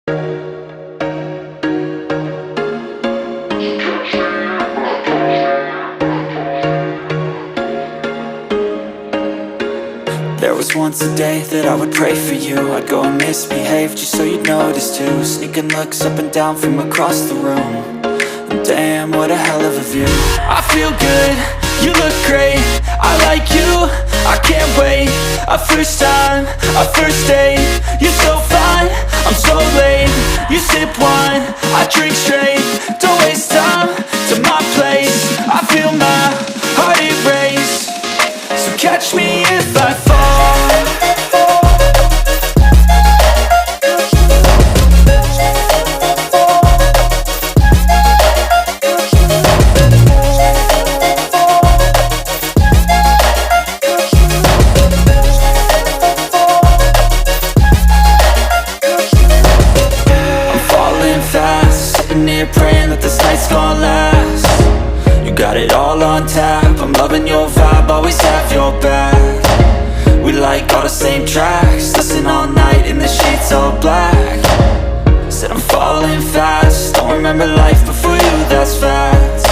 There was once a day that I would pray for you. I'd go and misbehave just so you'd notice too. Sneaking looks up and down from across the room. And damn, what a hell of a view. I feel good, you look great, I like you, I can't wait. A first time, a first date. You're so fine, I'm so late. You sip wine, I drink straight. Don't waste time to my place. I feel my heart erase. So catch me if I fall. I'm falling fast, sitting here praying that this night's gonna last. You got it all on tap, I'm loving your vibe, always have your back. We like all the same tracks, listen all night in the sheets all black. Said I'm falling fast, don't remember life before you, that's fact.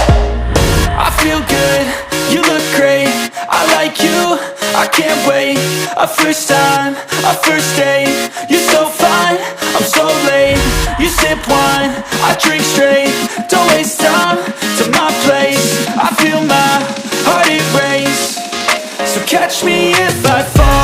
I feel good, you look great, I like you, I can't wait. A first time, a first date. You're so fine, I'm so late. You sip wine, I drink straight. Don't waste time to my place. I feel my heart erase. So catch me if I fall.